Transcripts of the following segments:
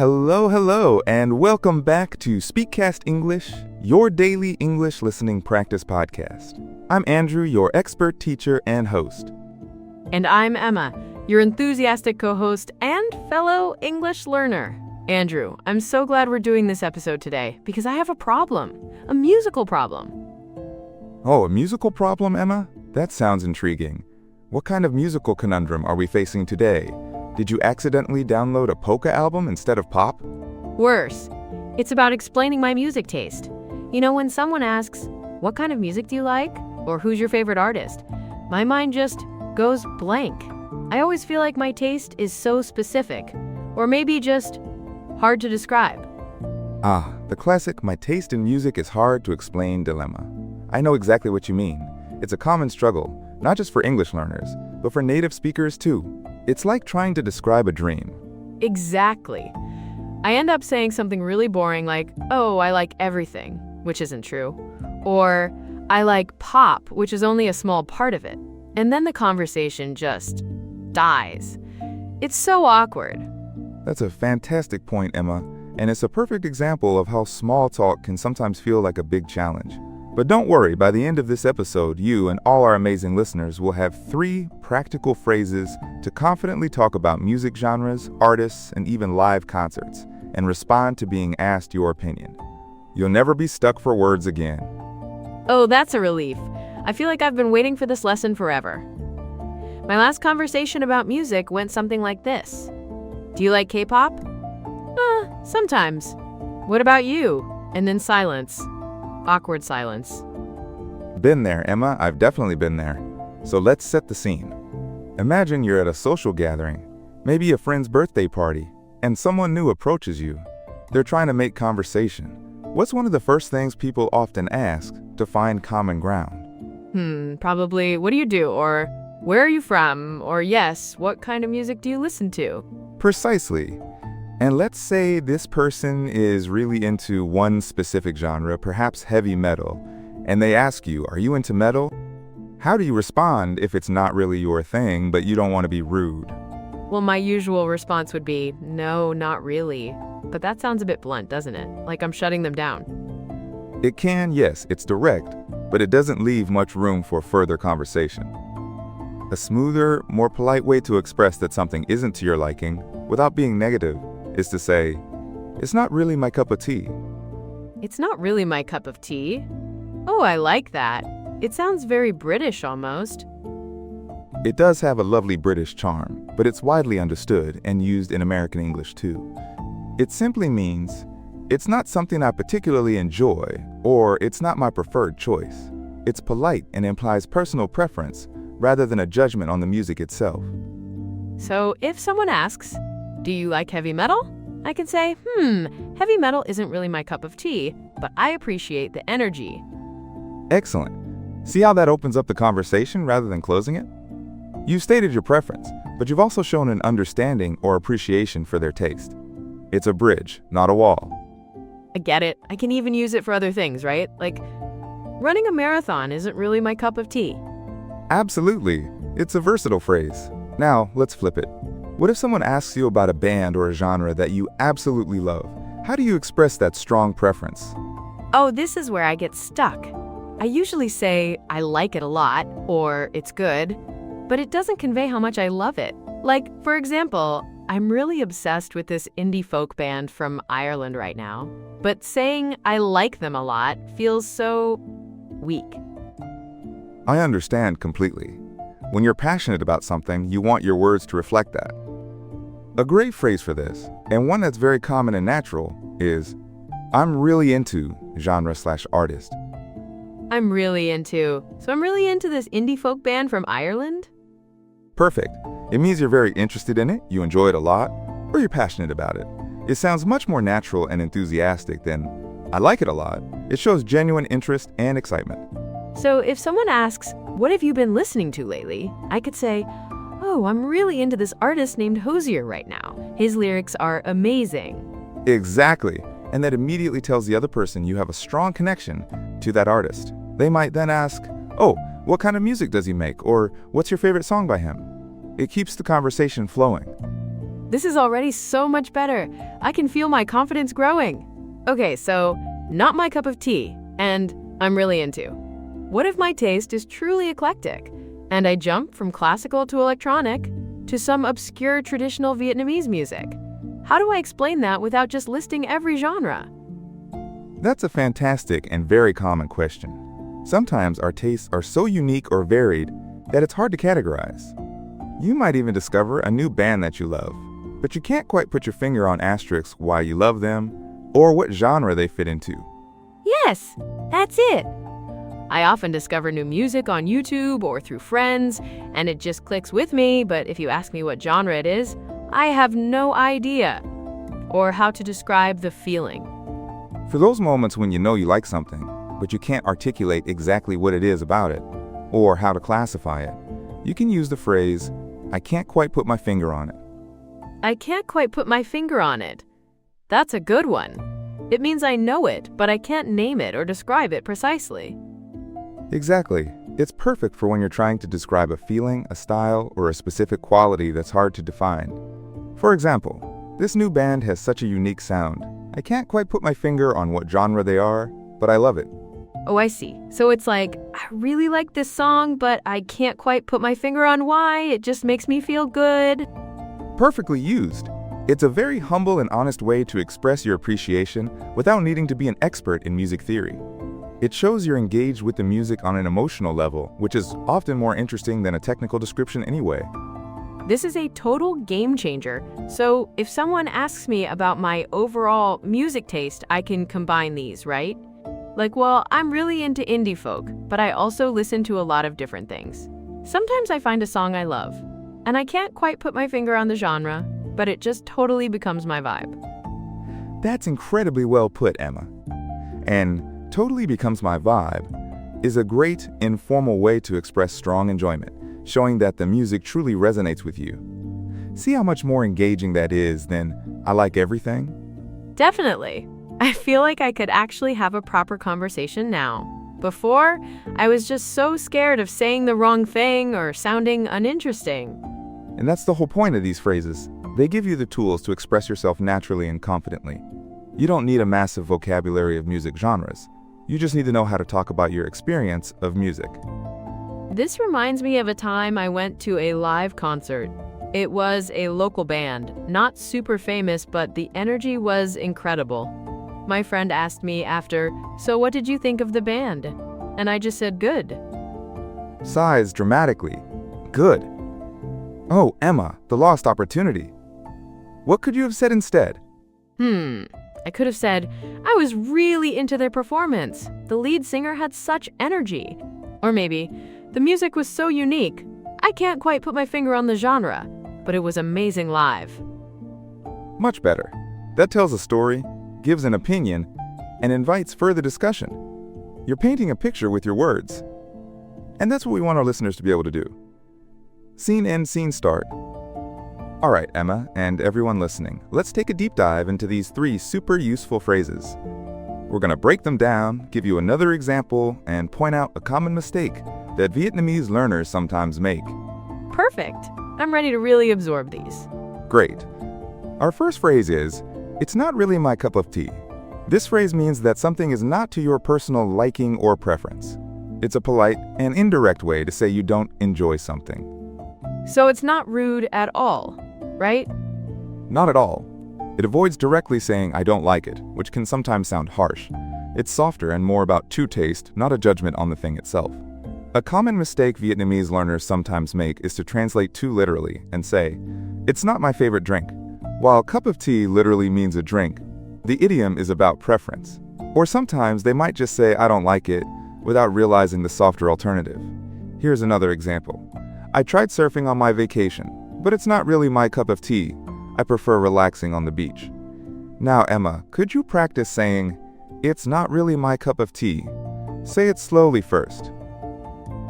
Hello, and welcome back to SpeakCast English, your daily English listening practice podcast. I'm Andrew, your expert teacher and host. And I'm Emma, your enthusiastic co-host and fellow English learner. Andrew, I'm so glad we're doing this episode today because I have a problem, a musical problem. Oh, a musical problem, Emma? That sounds intriguing. What kind of musical conundrum are we facing today? Did you accidentally download a polka album instead of pop? Worse, it's about explaining my music taste. You know, when someone asks, what kind of music do you like? Or who's your favorite artist? My mind just goes blank. I always feel like my taste is so specific, or maybe just hard to describe. Ah, the classic "my taste in music is hard to explain" dilemma. I know exactly what you mean. It's a common struggle, not just for English learners, but for native speakers too. It's like trying to describe a dream. Exactly. I end up saying something really boring like, oh, I like everything, which isn't true. Or, I like pop, which is only a small part of it. And then the conversation just dies. It's so awkward. That's a fantastic point, Emma, and it's a perfect example of how small talk can sometimes feel like a big challenge. But don't worry, by the end of this episode, you and all our amazing listeners will have 3 practical phrases to confidently talk about music genres, artists, and even live concerts, and respond to being asked your opinion. You'll never be stuck for words again. Oh, that's a relief. I feel like I've been waiting for this lesson forever. My last conversation about music went something like this. Do you like K-pop? Sometimes. What about you? And then silence. Awkward silence. Been there, Emma. I've definitely been there. So let's set the scene. Imagine you're at a social gathering, maybe a friend's birthday party, and someone new approaches you. They're trying to make conversation. What's one of the first things people often ask to find common ground? Probably, what do you do? Or, where are you from? Or, yes, what kind of music do you listen to? Precisely. And let's say this person is really into one specific genre, perhaps heavy metal, and they ask you, are you into metal? How do you respond if it's not really your thing, but you don't want to be rude? Well, my usual response would be, no, not really. But that sounds a bit blunt, doesn't it? Like I'm shutting them down. It can, yes, it's direct, but it doesn't leave much room for further conversation. A smoother, more polite way to express that something isn't to your liking, without being negative, is to say, it's not really my cup of tea. It's not really my cup of tea. Oh, I like that. It sounds very British almost. It does have a lovely British charm, but it's widely understood and used in American English too. It simply means, it's not something I particularly enjoy, or it's not my preferred choice. It's polite and implies personal preference rather than a judgment on the music itself. So if someone asks, do you like heavy metal? I can say, heavy metal isn't really my cup of tea, but I appreciate the energy. Excellent. See how that opens up the conversation rather than closing it? You've stated your preference, but you've also shown an understanding or appreciation for their taste. It's a bridge, not a wall. I get it. I can even use it for other things, right? Like, running a marathon isn't really my cup of tea. Absolutely. It's a versatile phrase. Now, let's flip it. What if someone asks you about a band or a genre that you absolutely love? How do you express that strong preference? Oh, this is where I get stuck. I usually say, I like it a lot, or it's good, but it doesn't convey how much I love it. Like, for example, I'm really obsessed with this indie folk band from Ireland right now, but saying I like them a lot feels so weak. I understand completely. When you're passionate about something, you want your words to reflect that. A great phrase for this, and one that's very common and natural, is, I'm really into genre/artist. So I'm really into this indie folk band from Ireland? Perfect. It means you're very interested in it, you enjoy it a lot, or you're passionate about it. It sounds much more natural and enthusiastic than, I like it a lot. It shows genuine interest and excitement. So if someone asks, what have you been listening to lately? I could say, oh, I'm really into this artist named Hosier right now. His lyrics are amazing. Exactly. And that immediately tells the other person you have a strong connection to that artist. They might then ask, oh, what kind of music does he make? Or what's your favorite song by him? It keeps the conversation flowing. This is already so much better. I can feel my confidence growing. Okay, so not my cup of tea, and I'm really into. What if my taste is truly eclectic, and I jump from classical to electronic to some obscure traditional Vietnamese music? How do I explain that without just listing every genre? That's a fantastic and very common question. Sometimes our tastes are so unique or varied that it's hard to categorize. You might even discover a new band that you love, but you can't quite put your finger on asterisks why you love them or what genre they fit into. Yes, that's it. I often discover new music on YouTube or through friends, and it just clicks with me, but if you ask me what genre it is, I have no idea. Or how to describe the feeling. For those moments when you know you like something, but you can't articulate exactly what it is about it, or how to classify it, you can use the phrase, "I can't quite put my finger on it." I can't quite put my finger on it. That's a good one. It means I know it, but I can't name it or describe it precisely. Exactly. It's perfect for when you're trying to describe a feeling, a style, or a specific quality that's hard to define. For example, this new band has such a unique sound. I can't quite put my finger on what genre they are, but I love it. Oh, I see. So it's like, I really like this song, but I can't quite put my finger on why. It just makes me feel good. Perfectly used. It's a very humble and honest way to express your appreciation without needing to be an expert in music theory. It shows you're engaged with the music on an emotional level, which is often more interesting than a technical description anyway. This is a total game changer. So if someone asks me about my overall music taste, I can combine these, right? Like, well, I'm really into indie folk, but I also listen to a lot of different things. Sometimes I find a song I love, and I can't quite put my finger on the genre, but it just totally becomes my vibe. That's incredibly well put, Emma. And "totally becomes my vibe" is a great, informal way to express strong enjoyment, showing that the music truly resonates with you. See how much more engaging that is than "I like everything"? Definitely. I feel like I could actually have a proper conversation now. Before, I was just so scared of saying the wrong thing or sounding uninteresting. And that's the whole point of these phrases. They give you the tools to express yourself naturally and confidently. You don't need a massive vocabulary of music genres. You just need to know how to talk about your experience of music. This reminds me of a time I went to a live concert. It was a local band, not super famous, but the energy was incredible. My friend asked me after, "So what did you think of the band?" And I just said, "Good." Sighs dramatically. Good. Oh, Emma, the lost opportunity. What could you have said instead? I could have said, "I was really into their performance. The lead singer had such energy." Or maybe, "The music was so unique. I can't quite put my finger on the genre, but it was amazing live." Much better. That tells a story, gives an opinion, and invites further discussion. You're painting a picture with your words. And that's what we want our listeners to be able to do. Scene end, scene start. All right, Emma, and everyone listening, let's take a deep dive into these 3 super useful phrases. We're going to break them down, give you another example, and point out a common mistake that Vietnamese learners sometimes make. Perfect. I'm ready to really absorb these. Great. Our first phrase is, "It's not really my cup of tea." This phrase means that something is not to your personal liking or preference. It's a polite and indirect way to say you don't enjoy something. So it's not rude at all, right? Not at all. It avoids directly saying "I don't like it," which can sometimes sound harsh. It's softer and more about true taste, not a judgment on the thing itself. A common mistake Vietnamese learners sometimes make is to translate too literally and say, "It's not my favorite drink." While cup of tea literally means a drink, the idiom is about preference. Or sometimes they might just say "I don't like it" without realizing the softer alternative. Here's another example. "I tried surfing on my vacation, but it's not really my cup of tea. I prefer relaxing on the beach." Now, Emma, could you practice saying, "It's not really my cup of tea"? Say it slowly first.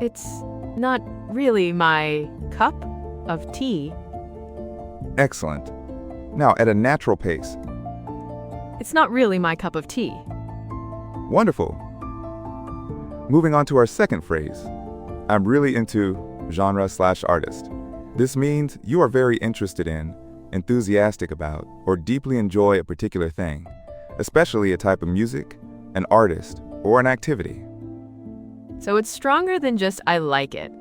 It's not really my cup of tea. Excellent. Now, at a natural pace. It's not really my cup of tea. Wonderful. Moving on to our second phrase. "I'm really into genre/artist." This means you are very interested in, enthusiastic about, or deeply enjoy a particular thing, especially a type of music, an artist, or an activity. So it's stronger than just I like it.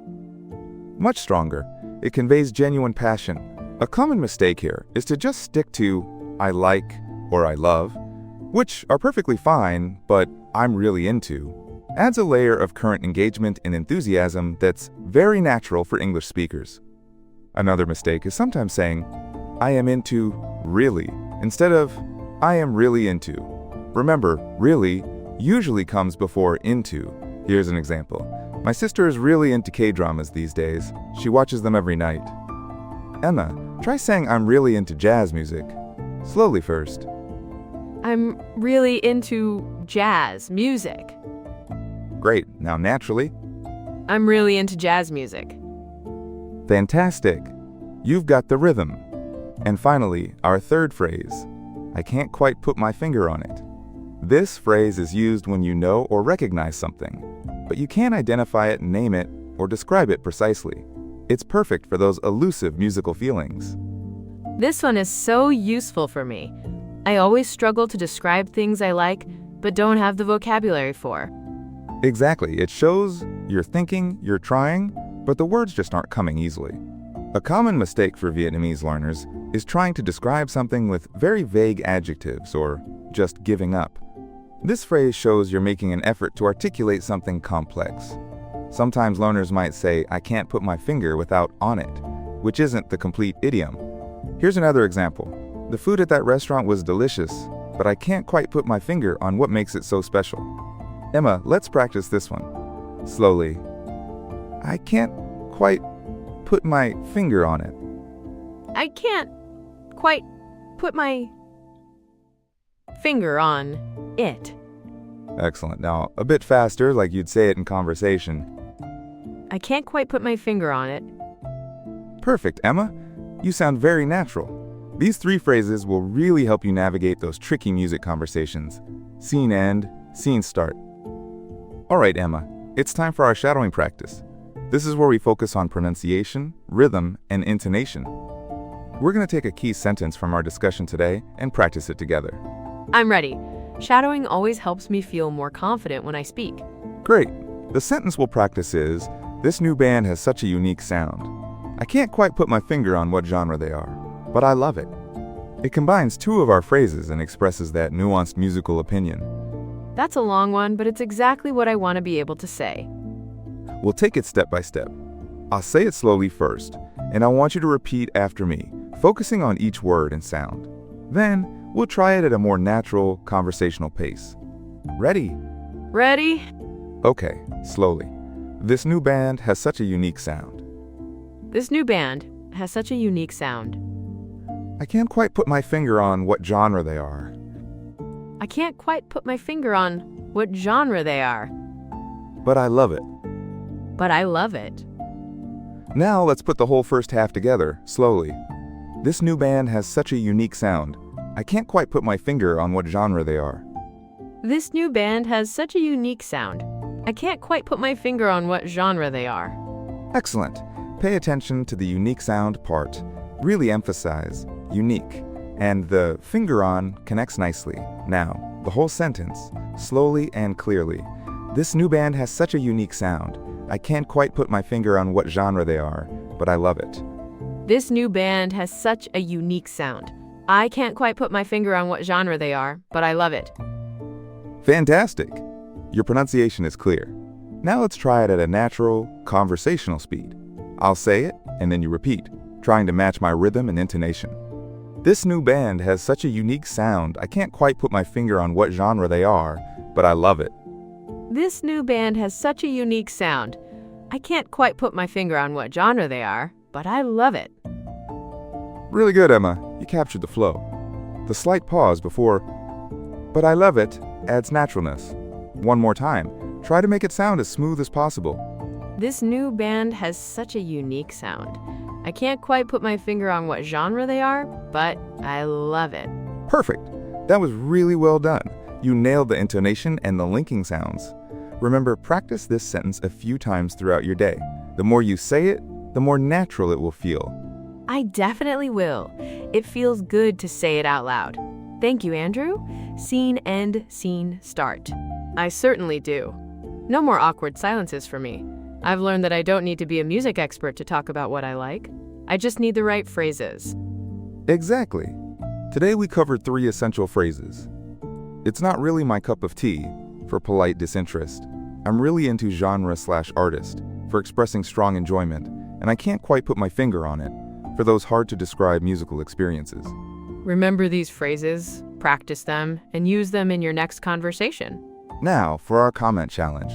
Much stronger, it conveys genuine passion. A common mistake here is to just stick to I like or I love, which are perfectly fine, but I'm really into, adds a layer of current engagement and enthusiasm that's very natural for English speakers. Another mistake is sometimes saying, I am into really, instead of I am really into. Remember, really usually comes before into. Here's an example. My sister is really into K-dramas these days. She watches them every night. Emma, try saying I'm really into jazz music. Slowly first. I'm really into jazz music. Great, now naturally. I'm really into jazz music. Fantastic. You've got the rhythm. And finally, our third phrase. I can't quite put my finger on it. This phrase is used when you know or recognize something, but you can't identify it, name it, or describe it precisely. It's perfect for those elusive musical feelings. This one is so useful for me. I always struggle to describe things I like, but don't have the vocabulary for. Exactly. It shows you're thinking, you're trying, but the words just aren't coming easily. A common mistake for Vietnamese learners is trying to describe something with very vague adjectives or just giving up. This phrase shows you're making an effort to articulate something complex. Sometimes learners might say, I can't put my finger without on it, which isn't the complete idiom. Here's another example. The food at that restaurant was delicious, but I can't quite put my finger on what makes it so special. Emma, let's practice this one. Slowly. I can't quite put my finger on it. I can't quite put my finger on it. Excellent. Now, a bit faster, like you'd say it in conversation. I can't quite put my finger on it. Perfect, Emma. You sound very natural. These three phrases will really help you navigate those tricky music conversations. Scene end, scene start. All right, Emma, it's time for our shadowing practice. This is where we focus on pronunciation, rhythm, and intonation. We're going to take a key sentence from our discussion today and practice it together. I'm ready. Shadowing always helps me feel more confident when I speak. Great. The sentence we'll practice is, this new band has such a unique sound. I can't quite put my finger on what genre they are, but I love it. It combines two of our phrases and expresses that nuanced musical opinion. That's a long one, but it's exactly what I want to be able to say. We'll take it step by step. I'll say it slowly first, and I want you to repeat after me, focusing on each word and sound. Then, we'll try it at a more natural, conversational pace. Ready? Ready? Okay, slowly. This new band has such a unique sound. This new band has such a unique sound. I can't quite put my finger on what genre they are. I can't quite put my finger on what genre they are. But I love it. But I love it. Now let's put the whole first half together, slowly. This new band has such a unique sound. I can't quite put my finger on what genre they are. This new band has such a unique sound. I can't quite put my finger on what genre they are. Excellent. Pay attention to the unique sound part. Really emphasize unique. And the finger on connects nicely. Now, the whole sentence, slowly and clearly. This new band has such a unique sound. I can't quite put my finger on what genre they are, but I love it. This new band has such a unique sound. I can't quite put my finger on what genre they are, but I love it. Fantastic! Your pronunciation is clear. Now let's try it at a natural, conversational speed. I'll say it, and then you repeat, trying to match my rhythm and intonation. This new band has such a unique sound, I can't quite put my finger on what genre they are, but I love it. This new band has such a unique sound. I can't quite put my finger on what genre they are, but I love it. Really good, Emma. You captured the flow. The slight pause before, but I love it, adds naturalness. One more time. Try to make it sound as smooth as possible. This new band has such a unique sound. I can't quite put my finger on what genre they are, but I love it. Perfect. That was really well done. You nailed the intonation and the linking sounds. Remember, practice this sentence a few times throughout your day. The more you say it, the more natural it will feel. I definitely will. It feels good to say it out loud. Thank you, Andrew. Scene end, scene start. I certainly do. No more awkward silences for me. I've learned that I don't need to be a music expert to talk about what I like. I just need the right phrases. Exactly. Today we covered 3 essential phrases. It's not really my cup of tea, for polite disinterest. I'm really into genre/artist, for expressing strong enjoyment, and I can't quite put my finger on it, for those hard-to-describe musical experiences. Remember these phrases, practice them, and use them in your next conversation. Now, for our comment challenge.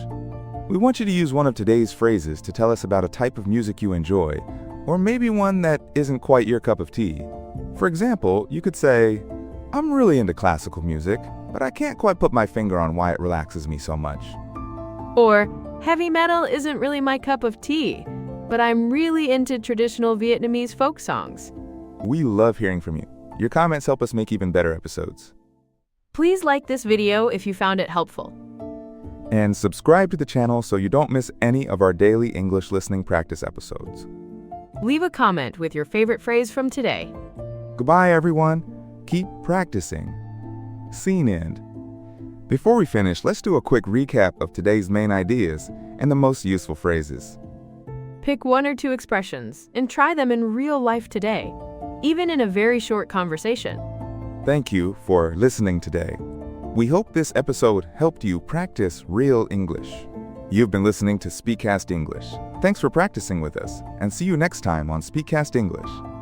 We want you to use one of today's phrases to tell us about a type of music you enjoy, or maybe one that isn't quite your cup of tea. For example, you could say, I'm really into classical music, but I can't quite put my finger on why it relaxes me so much. Or, heavy metal isn't really my cup of tea, but I'm really into traditional Vietnamese folk songs. We love hearing from you. Your comments help us make even better episodes. Please like this video if you found it helpful. And subscribe to the channel so you don't miss any of our daily English listening practice episodes. Leave a comment with your favorite phrase from today. Goodbye, everyone. Keep practicing. Scene end. Before we finish, let's do a quick recap of today's main ideas and the most useful phrases. Pick 1 or 2 expressions and try them in real life today, even in a very short conversation. Thank you for listening today. We hope this episode helped you practice real English. You've been listening to SpeakCast English. Thanks for practicing with us, and see you next time on SpeakCast English.